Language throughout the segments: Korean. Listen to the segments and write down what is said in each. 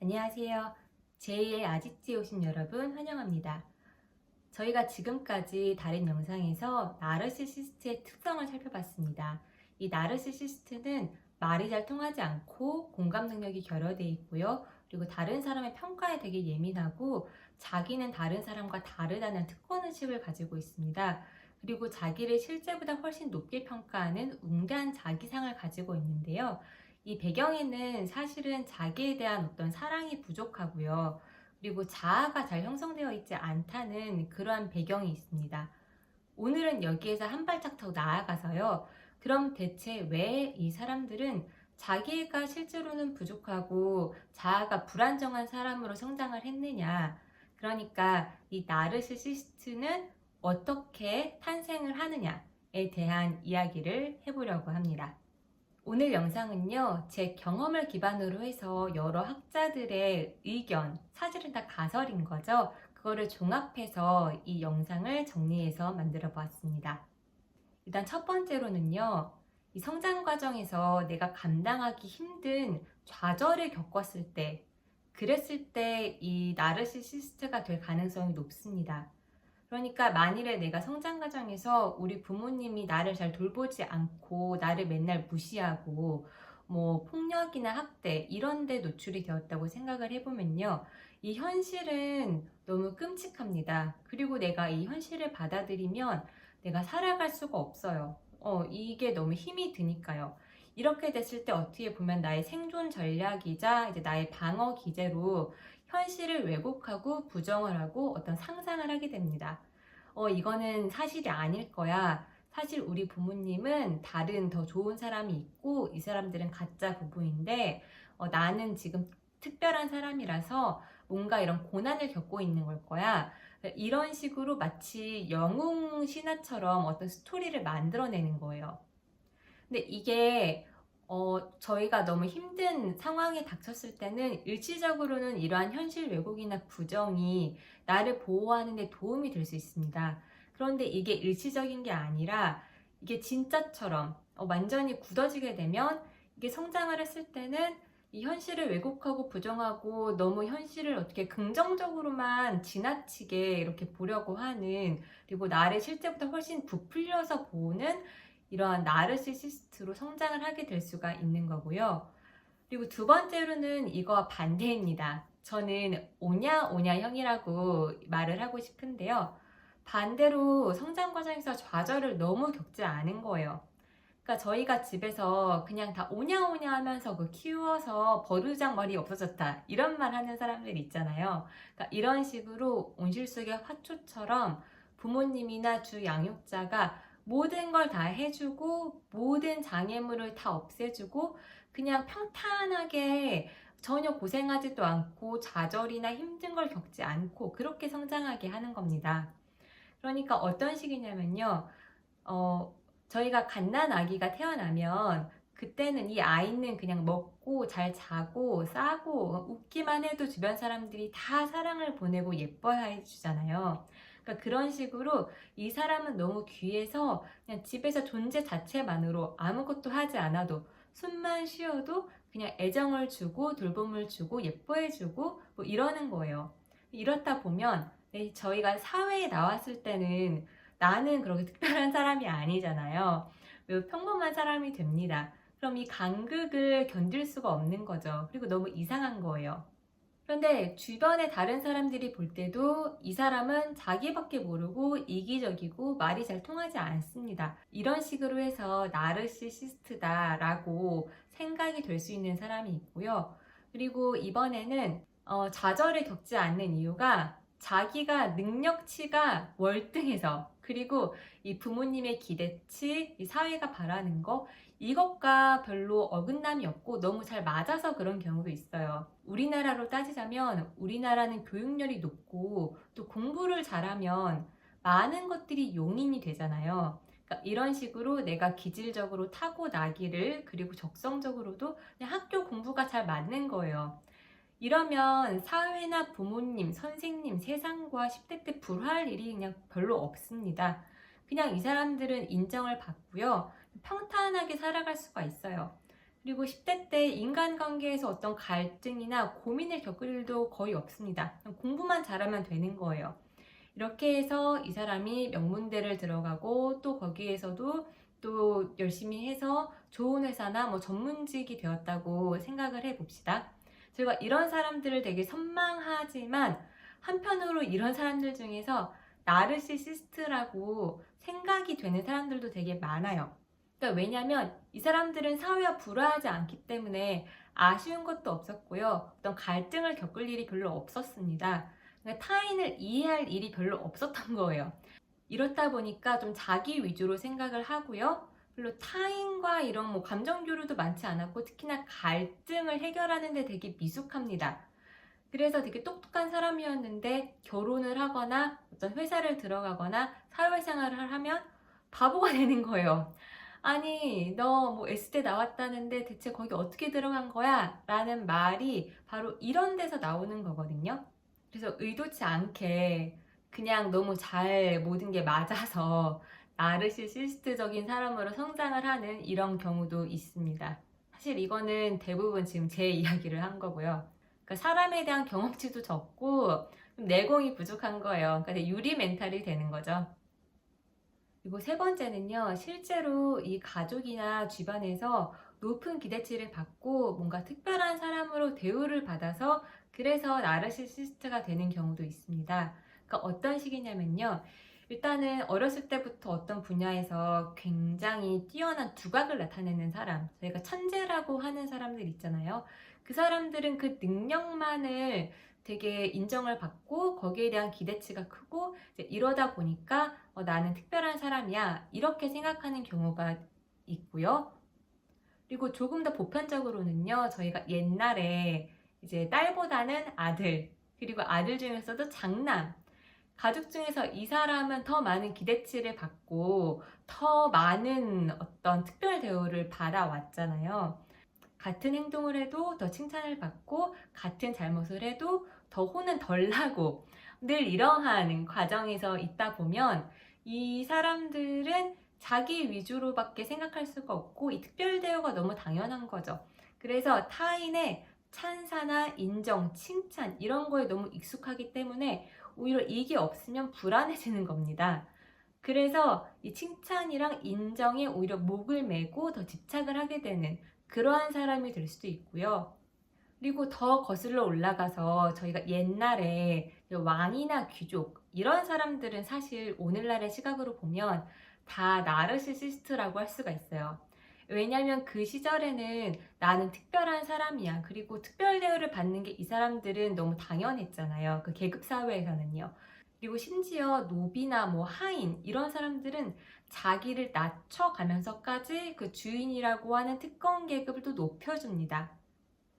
안녕하세요. 제2의 아지트에 오신 여러분 환영합니다. 저희가 지금까지 다른 영상에서 나르시시스트의 특성을 살펴봤습니다. 이 나르시시스트는 말이 잘 통하지 않고 공감 능력이 결여되어 있고요. 그리고 다른 사람의 평가에 되게 예민하고 자기는 다른 사람과 다르다는 특권의식을 가지고 있습니다. 그리고 자기를 실제보다 훨씬 높게 평가하는 웅대한 자기상을 가지고 있는데요. 이 배경에는 사실은 자기에 대한 어떤 사랑이 부족하고요. 그리고 자아가 잘 형성되어 있지 않다는 그러한 배경이 있습니다. 오늘은 여기에서 한 발짝 더 나아가서요. 그럼 대체 왜 이 사람들은 자기가 실제로는 부족하고 자아가 불안정한 사람으로 성장을 했느냐? 그러니까 이 나르시시스트는 어떻게 탄생을 하느냐에 대한 이야기를 해보려고 합니다. 오늘 영상은요, 제 경험을 기반으로 해서 여러 학자들의 의견, 사실은 다 가설인 거죠. 그거를 종합해서 이 영상을 정리해서 만들어 보았습니다. 일단 첫 번째로는요, 이 성장 과정에서 내가 감당하기 힘든 좌절을 겪었을 때, 그랬을 때 이 나르시시스트가 될 가능성이 높습니다. 그러니까 만일에 내가 성장 과정에서 우리 부모님이 나를 잘 돌보지 않고 나를 맨날 무시하고 뭐 폭력이나 학대 이런 데 노출이 되었다고 생각을 해보면요. 이 현실은 너무 끔찍합니다. 그리고 내가 이 현실을 받아들이면 내가 살아갈 수가 없어요. 이게 너무 힘이 드니까요. 이렇게 됐을 때 어떻게 보면 나의 생존 전략이자 이제 나의 방어 기제로 현실을 왜곡하고 부정을 하고 어떤 상상을 하게 됩니다. 이거는 사실이 아닐 거야. 사실 우리 부모님은 다른 더 좋은 사람이 있고 이 사람들은 가짜 부부인데 나는 지금 특별한 사람이라서 뭔가 이런 고난을 겪고 있는 걸 거야. 이런 식으로 마치 영웅 신화처럼 어떤 스토리를 만들어내는 거예요. 근데 이게 저희가 너무 힘든 상황에 닥쳤을 때는 일시적으로는 이러한 현실 왜곡이나 부정이 나를 보호하는 데 도움이 될 수 있습니다. 그런데 이게 일시적인 게 아니라 이게 진짜처럼 완전히 굳어지게 되면 이게 성장을 했을 때는 이 현실을 왜곡하고 부정하고 너무 현실을 어떻게 긍정적으로만 지나치게 이렇게 보려고 하는, 그리고 나를 실제보다 훨씬 부풀려서 보는 이러한 나르시시스트로 성장을 하게 될 수가 있는 거고요. 그리고 두 번째로는 이거와 반대입니다. 저는 오냐오냐형이라고 말을 하고 싶은데요. 반대로 성장 과정에서 좌절을 너무 겪지 않은 거예요. 그러니까 저희가 집에서 그냥 다 오냐오냐 하면서 키워서 버르장머리 없어졌다 이런 말 하는 사람들 있잖아요. 그러니까 이런 식으로 온실 속의 화초처럼 부모님이나 주 양육자가 모든 걸 다 해주고 모든 장애물을 다 없애주고 그냥 평탄하게 전혀 고생하지도 않고 좌절이나 힘든 걸 겪지 않고 그렇게 성장하게 하는 겁니다. 그러니까 어떤 식이냐면요. 저희가 갓난 아기가 태어나면 그때는 이 아이는 그냥 먹고 잘 자고 싸고 웃기만 해도 주변 사람들이 다 사랑을 보내고 예뻐해 주잖아요. 그러니까 그런 식으로 이 사람은 너무 귀해서 그냥 집에서 존재 자체만으로 아무것도 하지 않아도 숨만 쉬어도 그냥 애정을 주고 돌봄을 주고 예뻐해 주고 뭐 이러는 거예요. 이렇다 보면 저희가 사회에 나왔을 때는 나는 그렇게 특별한 사람이 아니잖아요. 매우 평범한 사람이 됩니다. 그럼 이 간극을 견딜 수가 없는 거죠. 그리고 너무 이상한 거예요. 그런데 주변의 다른 사람들이 볼 때도 이 사람은 자기밖에 모르고 이기적이고 말이 잘 통하지 않습니다. 이런 식으로 해서 나르시시스트다라고 생각이 될 수 있는 사람이 있고요. 그리고 이번에는 좌절을 겪지 않는 이유가 자기가 능력치가 월등해서, 그리고 이 부모님의 기대치, 이 사회가 바라는 거, 이것과 별로 어긋남이 없고 너무 잘 맞아서 그런 경우도 있어요. 우리나라로 따지자면 우리나라는 교육열이 높고 또 공부를 잘하면 많은 것들이 용인이 되잖아요. 그러니까 이런 식으로 내가 기질적으로 타고나기를, 그리고 적성적으로도 그냥 학교 공부가 잘 맞는 거예요. 이러면 사회나 부모님, 선생님, 세상과 10대 때 불화할 일이 그냥 별로 없습니다. 그냥 이 사람들은 인정을 받고요. 평탄하게 살아갈 수가 있어요. 그리고 10대 때 인간관계에서 어떤 갈등이나 고민을 겪을 일도 거의 없습니다. 그냥 공부만 잘하면 되는 거예요. 이렇게 해서 이 사람이 명문대를 들어가고 또 거기에서도 또 열심히 해서 좋은 회사나 뭐 전문직이 되었다고 생각을 해 봅시다. 저희가 이런 사람들을 되게 선망하지만 한편으로 이런 사람들 중에서 나르시시스트라고 생각이 되는 사람들도 되게 많아요. 그러니까 왜냐면 이 사람들은 사회와 불화하지 않기 때문에 아쉬운 것도 없었고요. 어떤 갈등을 겪을 일이 별로 없었습니다. 그러니까 타인을 이해할 일이 별로 없었던 거예요. 이렇다 보니까 좀 자기 위주로 생각을 하고요. 별로 타인과 이런 뭐 감정 교류도 많지 않았고 특히나 갈등을 해결하는 데 되게 미숙합니다. 그래서 되게 똑똑한 사람이었는데 결혼을 하거나 어떤 회사를 들어가거나 사회생활을 하면 바보가 되는 거예요. 아니, 너 뭐 S대 나왔다는데 대체 거기 어떻게 들어간 거야? 라는 말이 바로 이런 데서 나오는 거거든요. 그래서 의도치 않게 그냥 너무 잘 모든 게 맞아서 나르시시스트적인 사람으로 성장을 하는 이런 경우도 있습니다. 사실 이거는 대부분 지금 제 이야기를 한 거고요. 그러니까 사람에 대한 경험치도 적고 좀 내공이 부족한 거예요. 그러니까 유리 멘탈이 되는 거죠. 그리고 세 번째는요, 실제로 이 가족이나 주변에서 높은 기대치를 받고 뭔가 특별한 사람으로 대우를 받아서 그래서 나르시시스트가 되는 경우도 있습니다. 그러니까 어떤 식이냐면요. 일단은 어렸을 때부터 어떤 분야에서 굉장히 뛰어난 두각을 나타내는 사람, 저희가 천재라고 하는 사람들 있잖아요. 그 사람들은 그 능력만을 되게 인정을 받고 거기에 대한 기대치가 크고 이제 이러다 보니까 나는 특별한 사람이야 이렇게 생각하는 경우가 있고요. 그리고 조금 더 보편적으로는요, 저희가 옛날에 이제 딸보다는 아들, 그리고 아들 중에서도 장남, 가족 중에서 이 사람은 더 많은 기대치를 받고 더 많은 어떤 특별 대우를 받아왔잖아요. 같은 행동을 해도 더 칭찬을 받고 같은 잘못을 해도 더 혼은 덜 나고 늘 이러한 과정에서 있다 보면 이 사람들은 자기 위주로밖에 생각할 수가 없고 이 특별 대우가 너무 당연한 거죠. 그래서 타인의 찬사나 인정, 칭찬 이런 거에 너무 익숙하기 때문에 오히려 이게 없으면 불안해지는 겁니다. 그래서 이 칭찬이랑 인정에 오히려 목을 매고 더 집착을 하게 되는 그러한 사람이 될 수도 있고요. 그리고 더 거슬러 올라가서 저희가 옛날에 왕이나 귀족 이런 사람들은 사실 오늘날의 시각으로 보면 다 나르시시스트라고 할 수가 있어요. 왜냐하면 그 시절에는 나는 특별한 사람이야. 그리고 특별 대우를 받는 게 이 사람들은 너무 당연했잖아요. 그 계급 사회에서는요. 그리고 심지어 노비나 뭐 하인 이런 사람들은 자기를 낮춰가면서까지 그 주인이라고 하는 특권 계급을 또 높여줍니다.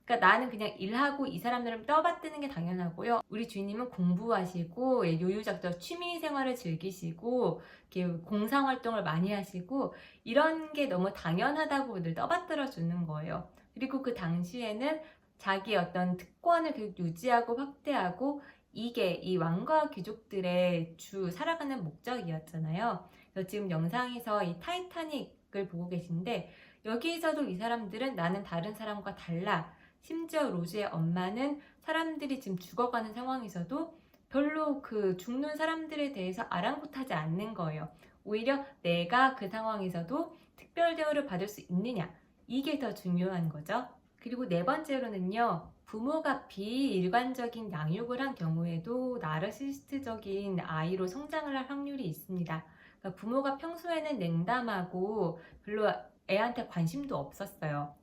그러니까 나는 그냥 일하고 이 사람들은 떠받드는 게 당연하고요. 우리 주인님은 공부하시고 유유자적 취미 생활을 즐기시고 이렇게 공상 활동을 많이 하시고 이런 게 너무 당연하다고 늘 떠받들어 주는 거예요. 그리고 그 당시에는 자기 어떤 특권을 계속 유지하고 확대하고 이게 이 왕과 귀족들의 주 살아가는 목적이었잖아요. 그래서 지금 영상에서 이 타이타닉을 보고 계신데 여기에서도 이 사람들은 나는 다른 사람과 달라. 심지어 로즈의 엄마는 사람들이 지금 죽어가는 상황에서도 별로 그 죽는 사람들에 대해서 아랑곳하지 않는 거예요. 오히려 내가 그 상황에서도 특별 대우를 받을 수 있느냐 이게 더 중요한 거죠. 그리고 네 번째로는요, 부모가 비일관적인 양육을 한 경우에도 나르시시스트적인 아이로 성장을 할 확률이 있습니다. 그러니까 부모가 평소에는 냉담하고 별로 애한테 관심도 없었어요.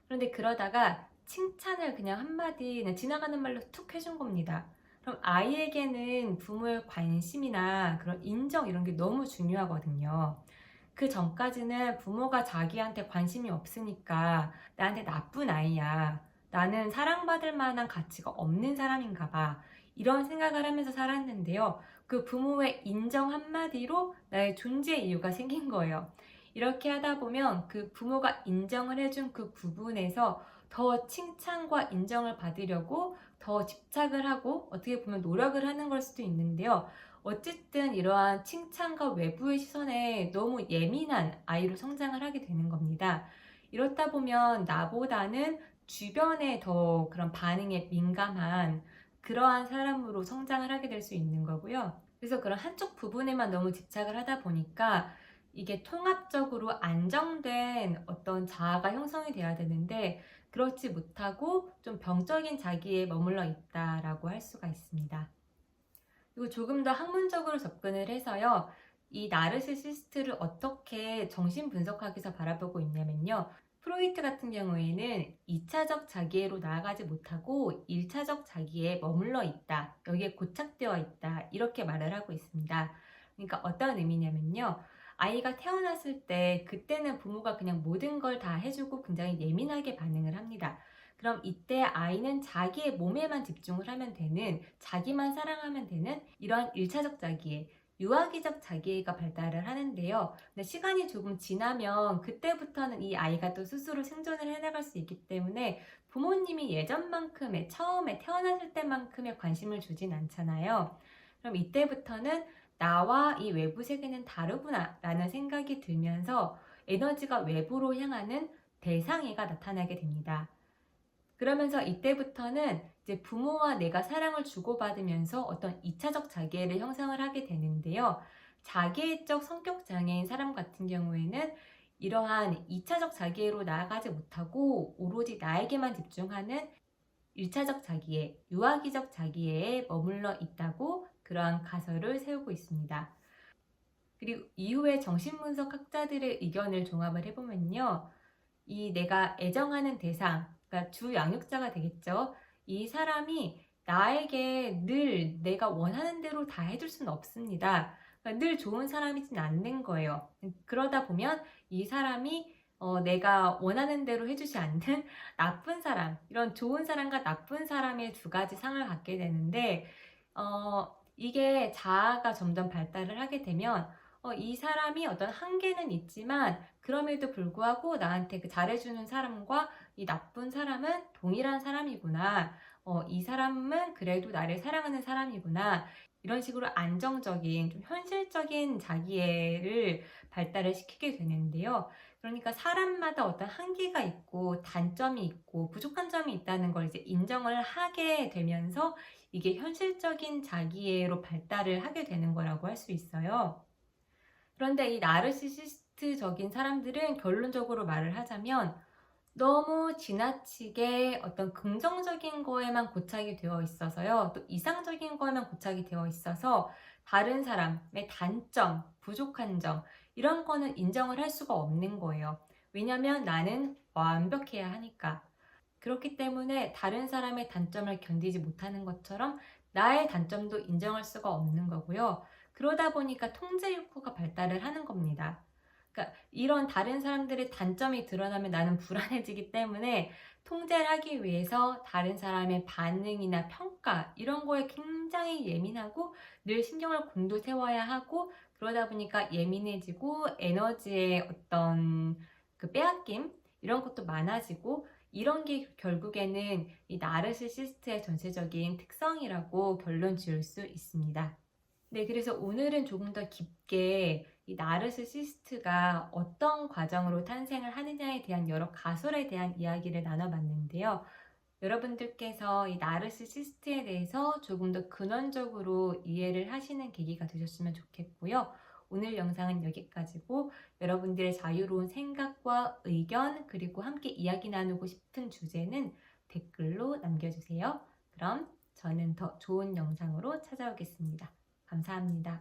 그런데 그러다가 칭찬을 그냥 한마디 그냥 지나가는 말로 툭 해준 겁니다. 그럼 아이에게는 부모의 관심이나 그런 인정 이런 게 너무 중요하거든요. 그 전까지는 부모가 자기한테 관심이 없으니까 나한테 나쁜 아이야. 나는 사랑받을 만한 가치가 없는 사람인가 봐. 이런 생각을 하면서 살았는데요. 그 부모의 인정 한마디로 나의 존재 이유가 생긴 거예요. 이렇게 하다 보면 그 부모가 인정을 해준 그 부분에서 더 칭찬과 인정을 받으려고 더 집착을 하고 어떻게 보면 노력을 하는 걸 수도 있는데요. 어쨌든 이러한 칭찬과 외부의 시선에 너무 예민한 아이로 성장을 하게 되는 겁니다. 이렇다 보면 나보다는 주변에 더 그런 반응에 민감한 그러한 사람으로 성장을 하게 될 수 있는 거고요. 그래서 그런 한쪽 부분에만 너무 집착을 하다 보니까 이게 통합적으로 안정된 어떤 자아가 형성이 돼야 되는데 그렇지 못하고 좀 병적인 자기에 머물러 있다라고 할 수가 있습니다. 그리고 조금 더 학문적으로 접근을 해서요. 이 나르시시스트를 어떻게 정신 분석학에서 바라보고 있냐면요. 프로이트 같은 경우에는 2차적 자기애로 나아가지 못하고 1차적 자기애에 머물러 있다. 여기에 고착되어 있다. 이렇게 말을 하고 있습니다. 그러니까 어떤 의미냐면요. 아이가 태어났을 때 그때는 부모가 그냥 모든 걸 다 해주고 굉장히 예민하게 반응을 합니다. 그럼 이때 아이는 자기의 몸에만 집중을 하면 되는, 자기만 사랑하면 되는 이러한 1차적 자기애, 유아기적 자기애가 발달을 하는데요. 근데 시간이 조금 지나면 그때부터는 이 아이가 또 스스로 생존을 해나갈 수 있기 때문에 부모님이 예전만큼의, 처음에 태어났을 때만큼의 관심을 주진 않잖아요. 그럼 이때부터는 나와 이 외부 세계는 다르구나 라는 생각이 들면서 에너지가 외부로 향하는 대상애가 나타나게 됩니다. 그러면서 이때부터는 이제 부모와 내가 사랑을 주고받으면서 어떤 2차적 자기애를 형성을 하게 되는데요. 자기애적 성격 장애인 사람 같은 경우에는 이러한 2차적 자기애로 나아가지 못하고 오로지 나에게만 집중하는 1차적 자기애, 유아기적 자기애에 머물러 있다고 그러한 가설을 세우고 있습니다. 그리고 이후에 정신분석 학자들의 의견을 종합을 해보면요. 이 내가 애정하는 대상, 그러니까 주 양육자가 되겠죠. 이 사람이 나에게 늘 내가 원하는 대로 다 해줄 수는 없습니다. 그러니까 늘 좋은 사람이진 않는 거예요. 그러다 보면 이 사람이 내가 원하는 대로 해주지 않는 나쁜 사람, 이런 좋은 사람과 나쁜 사람의 두 가지 상을 갖게 되는데, 이게 자아가 점점 발달을 하게 되면 이 사람이 어떤 한계는 있지만 그럼에도 불구하고 나한테 그 잘해주는 사람과 이 나쁜 사람은 동일한 사람이구나. 이 사람은 그래도 나를 사랑하는 사람이구나. 이런 식으로 안정적인, 좀 현실적인 자기애를 발달을 시키게 되는데요. 그러니까 사람마다 어떤 한계가 있고 단점이 있고 부족한 점이 있다는 걸 이제 인정을 하게 되면서 이게 현실적인 자기애로 발달을 하게 되는 거라고 할 수 있어요. 그런데 이 나르시시스트적인 사람들은 결론적으로 말을 하자면 너무 지나치게 어떤 긍정적인 거에만 고착이 되어 있어서요. 또 이상적인 거에만 고착이 되어 있어서 다른 사람의 단점, 부족한 점, 이런 거는 인정을 할 수가 없는 거예요. 왜냐면 나는 완벽해야 하니까. 그렇기 때문에 다른 사람의 단점을 견디지 못하는 것처럼 나의 단점도 인정할 수가 없는 거고요. 그러다 보니까 통제 욕구가 발달을 하는 겁니다. 그러니까 이런 다른 사람들의 단점이 드러나면 나는 불안해지기 때문에 통제를 하기 위해서 다른 사람의 반응이나 평가 이런 거에 굉장히 예민하고 늘 신경을 곤두세워야 하고 그러다 보니까 예민해지고 에너지의 어떤 그 빼앗김 이런 것도 많아지고 이런 게 결국에는 이 나르시시스트의 전체적인 특성이라고 결론 지을 수 있습니다. 네, 그래서 오늘은 조금 더 깊게 이 나르시시스트가 어떤 과정으로 탄생을 하느냐에 대한 여러 가설에 대한 이야기를 나눠봤는데요. 여러분들께서 이 나르시시스트에 대해서 조금 더 근원적으로 이해를 하시는 계기가 되셨으면 좋겠고요. 오늘 영상은 여기까지고 여러분들의 자유로운 생각과 의견 그리고 함께 이야기 나누고 싶은 주제는 댓글로 남겨주세요. 그럼 저는 더 좋은 영상으로 찾아오겠습니다. 감사합니다.